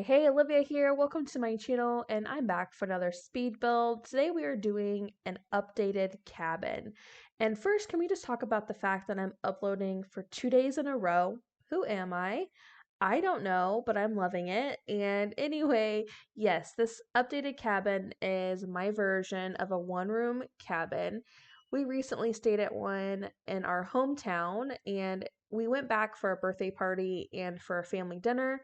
Hey, Olivia here. Welcome to my channel, and I'm back for another speed build. Today we are doing an updated cabin. And first, can we just talk about the fact that I'm uploading for 2 days in a row? Who am I? I don't know, but I'm loving it. And anyway, yes, this updated cabin is my version of a one-room cabin. We recently stayed at one in our hometown, and we went back for a birthday party and for a family dinner.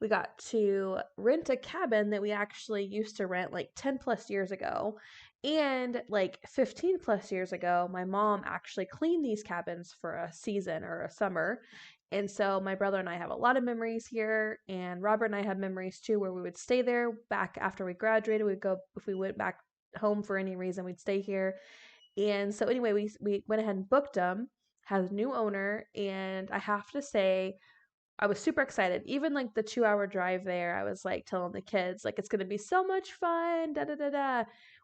We got to rent a cabin that we actually used to rent like 10 plus years ago. And like 15 plus years ago, my mom actually cleaned these cabins for a season or a summer. And so my brother and I have a lot of memories here, and Robert and I have memories too where we would stay there back after we graduated. We'd go, if we went back home for any reason, we'd stay here. And so anyway, we went ahead and booked them, has a new owner, and I have to say I was super excited. Even like the 2 hour drive there, I was like telling the kids, like, it's going to be so much fun. Da da da da.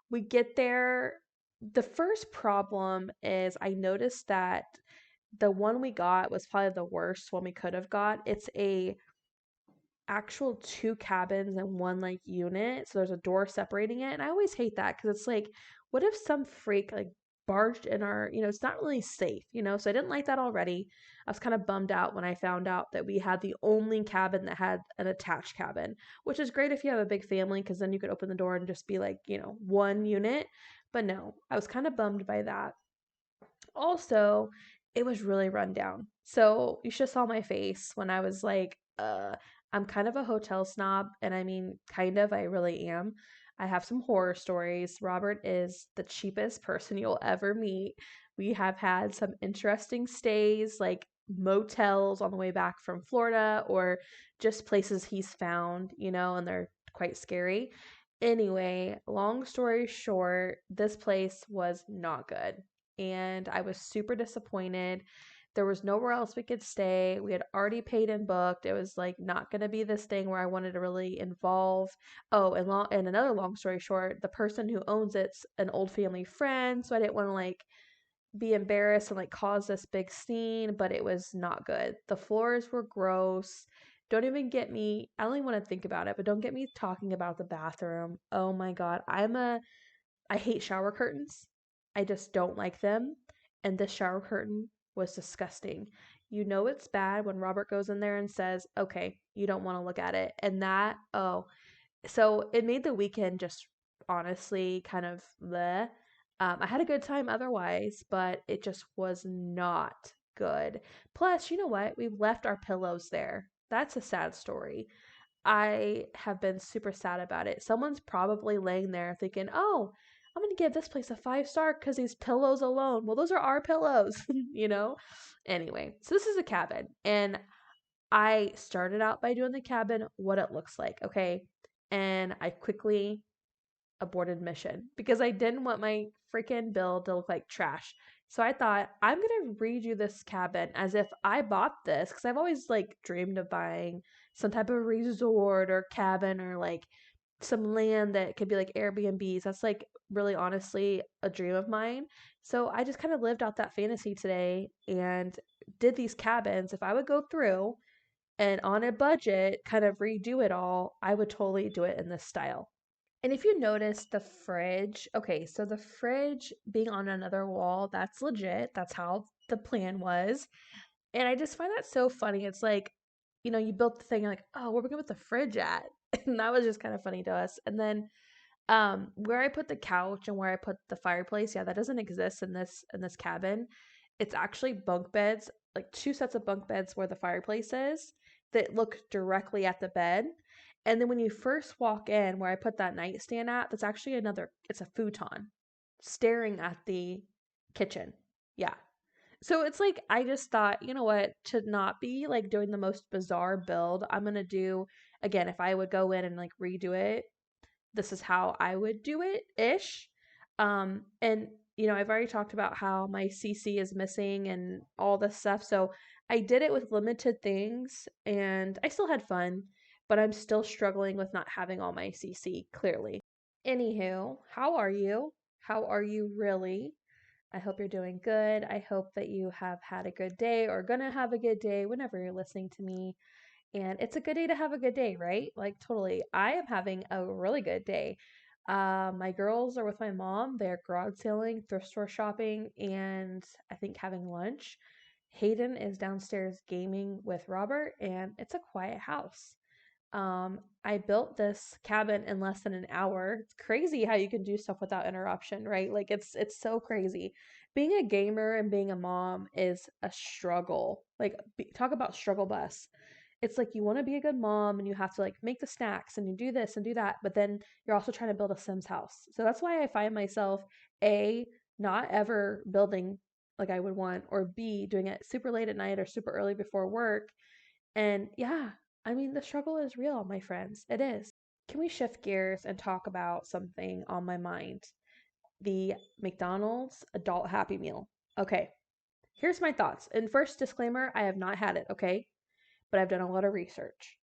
We get there. The first problem is I noticed that the one we got was probably the worst one we could have got. It's a actual two cabins in one like unit. So there's a door separating it. And I always hate that because it's like, what if some freak like barged in our, it's not really safe, So I didn't like that already. I was kind of bummed out when I found out that we had the only cabin that had an attached cabin, which is great if you have a big family because then you could open the door and just be like, one unit. But no, I was kind of bummed by that. Also, it was really run down. So you should have saw my face when I was like, I'm kind of a hotel snob, and I mean, kind of, I really am. I have some horror stories. Robert is the cheapest person you'll ever meet. We have had some interesting stays, like motels on the way back from Florida, or just places he's found, and they're quite scary. Anyway, long story short, this place was not good and I was super disappointed. There was nowhere else we could stay. We had already paid and booked. It was like not going to be this thing where I wanted to really involve. Oh, and another long story short, the person who owns it's an old family friend, so I didn't want to like be embarrassed and like cause this big scene, but it was not good. The floors were gross. Don't even get me, I don't even want to think about it, but don't get me talking about the bathroom. Oh my God. I hate shower curtains. I just don't like them. And this shower curtain was disgusting. You know it's bad when Robert goes in there and says, okay, you don't want to look at it. And that, oh, so it made the weekend just honestly kind of bleh. I had a good time otherwise, but it just was not good. Plus, you know what? We left our pillows there. That's a sad story. I have been super sad about it. Someone's probably laying there thinking, oh, I'm going to give this place a 5 star because these pillows alone. Well, those are our pillows, you know? Anyway, so this is a cabin. And I started out by doing the cabin, what it looks like, okay? And I quickly aborted mission because I didn't want my freaking build to look like trash. So I thought I'm gonna redo this cabin as if I bought this because I've always like dreamed of buying some type of resort or cabin or like some land that could be like Airbnbs. That's like really honestly a dream of mine. So I just kind of lived out that fantasy today and did these cabins. If I would go through and on a budget kind of redo it all, I would totally do it in this style. And if you notice the fridge, okay, so the fridge being on another wall, that's legit. That's how the plan was. And I just find that so funny. It's like, you built the thing, you're like, oh, where are we going to put the fridge at? And that was just kind of funny to us. And then where I put the couch and where I put the fireplace, yeah, that doesn't exist in this cabin. It's actually bunk beds, like two sets of bunk beds where the fireplace is that look directly at the bed. And then when you first walk in, where I put that nightstand at, that's actually it's a futon staring at the kitchen. Yeah. So it's like, I just thought, you know what, to not be like doing the most bizarre build, I'm going to do, again, if I would go in and like redo it, this is how I would do it ish. And I've already talked about how my CC is missing and all this stuff. So I did it with limited things and I still had fun, but I'm still struggling with not having all my CC clearly. Anywho, how are you? How are you really? I hope you're doing good. I hope that you have had a good day or gonna have a good day whenever you're listening to me. And it's a good day to have a good day, right? Like, totally. I am having a really good day. My girls are with my mom. They're garage sailing, thrift store shopping, and I think having lunch. Hayden is downstairs gaming with Robert, and it's a quiet house. I built this cabin in less than an hour. It's crazy how you can do stuff without interruption, right? Like it's so crazy. Being a gamer and being a mom is a struggle. Like talk about struggle bus. It's like you want to be a good mom and you have to like make the snacks and you do this and do that, but then you're also trying to build a Sims house. So that's why I find myself A, not ever building like I would want, or B, doing it super late at night or super early before work. And yeah, I mean, the struggle is real, my friends. It is. Can we shift gears and talk about something on my mind? The McDonald's adult Happy Meal. Okay, here's my thoughts. And first disclaimer, I have not had it, okay? But I've done a lot of research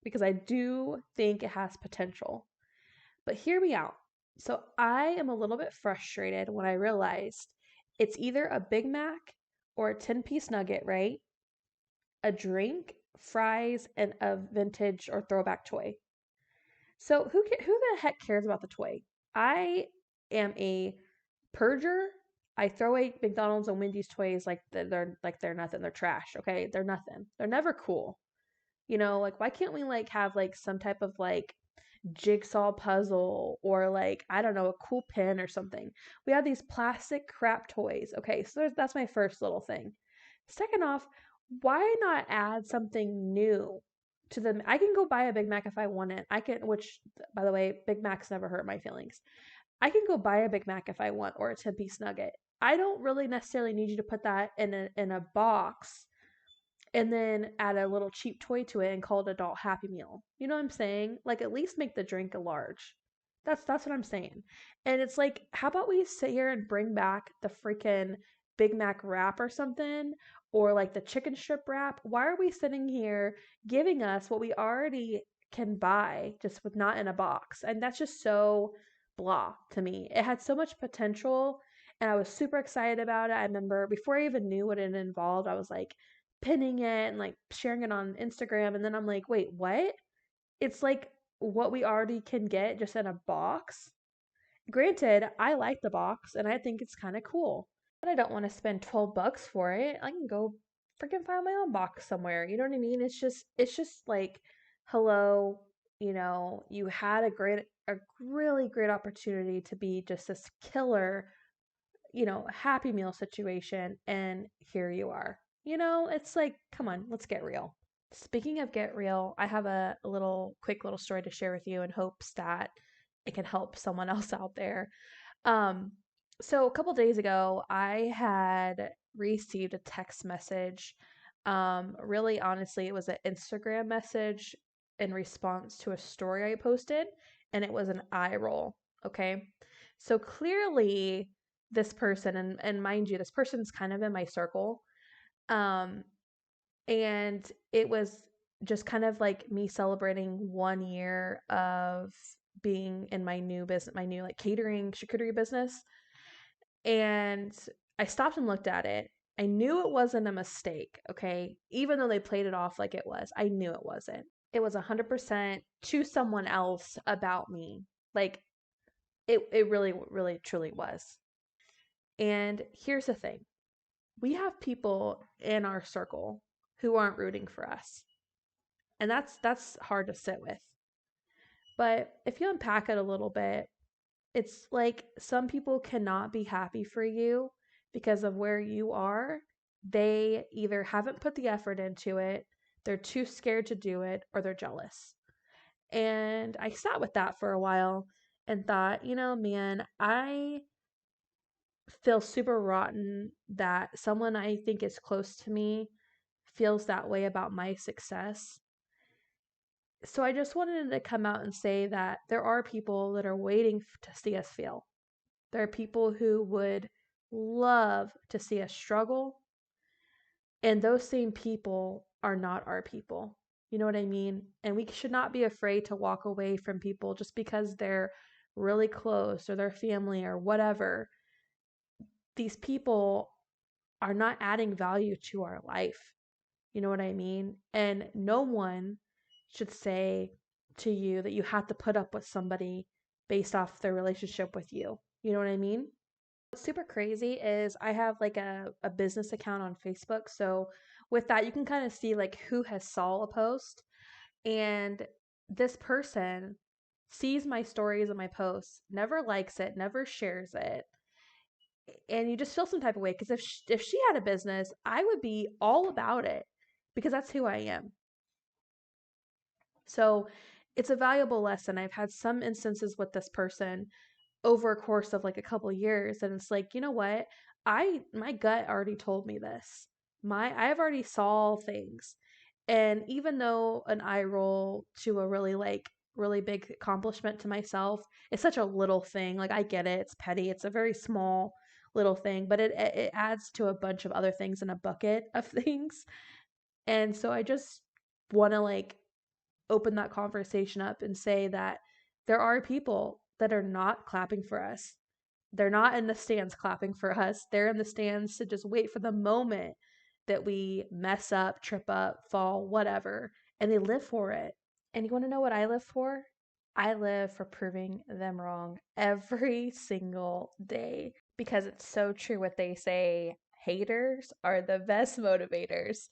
because I do think it has potential. But hear me out. So I am a little bit frustrated when I realized it's either a Big Mac or a 10-piece nugget, right? A drink, fries, and a vintage or throwback toy. So who the heck cares about the toy? I am a purger. I throw away McDonald's and Wendy's toys like they're nothing. They're trash. Okay, they're nothing. They're never cool. Like why can't we like have like some type of like jigsaw puzzle or like I don't know a cool pin or something? We have these plastic crap toys. Okay, so that's my first little thing. Second off, why not add something new to them? I can go buy a Big Mac if I want it. I can, which by the way, Big Macs never hurt my feelings. I can go buy a Big Mac if I want or a 10-piece nugget. I don't really necessarily need you to put that in a box and then add a little cheap toy to it and call it adult happy meal. You know what I'm saying? Like at least make the drink a large. That's what I'm saying. And it's like, how about we sit here and bring back the freaking Big Mac wrap or something, or like the chicken strip wrap? Why are we sitting here giving us what we already can buy just with not in a box? And that's just so blah to me. It had so much potential and I was super excited about it. I remember before I even knew what it involved, I was like pinning it and like sharing it on Instagram. And then I'm like, wait, what? It's like what we already can get just in a box. Granted, I like the box and I think it's kind of cool, but I don't want to spend $12 for it. I can go freaking find my own box somewhere. You know what I mean? It's just like, hello, you had a really great opportunity to be just this killer Happy Meal situation, and here you are. It's like, come on, let's get real. Speaking of get real, I have a little quick little story to share with you in hopes that it can help someone else out there. Um, so a couple days ago, I had received a text message. Really honestly, it was an Instagram message in response to a story I posted, and it was an eye roll. Okay. So clearly this person, and mind you, this person's kind of in my circle. Um, and it was just kind of like me celebrating 1 year of being in my new business, my new like catering charcuterie business. And I stopped and looked at it. I knew it wasn't a mistake, okay? Even though they played it off like it was, I knew it wasn't. It was 100% to someone else about me. Like it really, really, truly was. And here's the thing, we have people in our circle who aren't rooting for us. And that's hard to sit with. But if you unpack it a little bit, it's like some people cannot be happy for you because of where you are. They either haven't put the effort into it, they're too scared to do it, or they're jealous. And I sat with that for a while and thought, man, I feel super rotten that someone I think is close to me feels that way about my success. So I just wanted to come out and say that there are people that are waiting to see us fail. There are people who would love to see us struggle, and those same people are not our people. You know what I mean? And we should not be afraid to walk away from people just because they're really close or their family or whatever. These people are not adding value to our life. You know what I mean? And no one should say to you that you have to put up with somebody based off their relationship with you. You know what I mean? What's super crazy is I have like a business account on Facebook. So with that, you can kind of see like who has saw a post. And this person sees my stories and my posts, never likes it, never shares it. And you just feel some type of way because if she had a business, I would be all about it because that's who I am. So it's a valuable lesson. I've had some instances with this person over a course of like a couple years, and it's like, you know what? My gut already told me this. I've already saw things. And even though an eye roll to a really big accomplishment to myself is such a little thing, like I get it, it's petty, it's a very small little thing, but it adds to a bunch of other things in a bucket of things. And so I just want to like open that conversation up and say that there are people that are not clapping for us. They're not in the stands clapping for us. They're in the stands to just wait for the moment that we mess up, trip up, fall, whatever, and they live for it. And you want to know what I live for? I live for proving them wrong every single day because it's so true what they say, haters are the best motivators.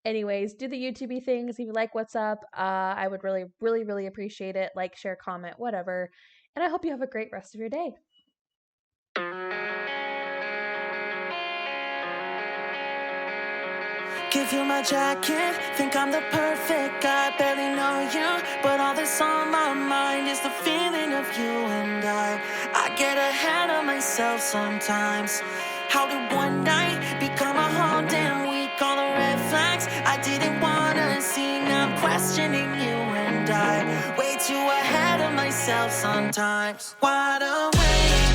Anyways, do the YouTubey things. If you like what's up, I would really, really, really appreciate it. Like, share, comment, whatever. And I hope you have a great rest of your day. Give you my jacket, think I'm the perfect guy. Barely know you, but all that's on my mind is the feeling of you and I get ahead of myself sometimes. How did one night become a whole damn week? All the red flags I didn't wanna see. Now I'm questioning you and I way too ahead of myself sometimes. Wide awake.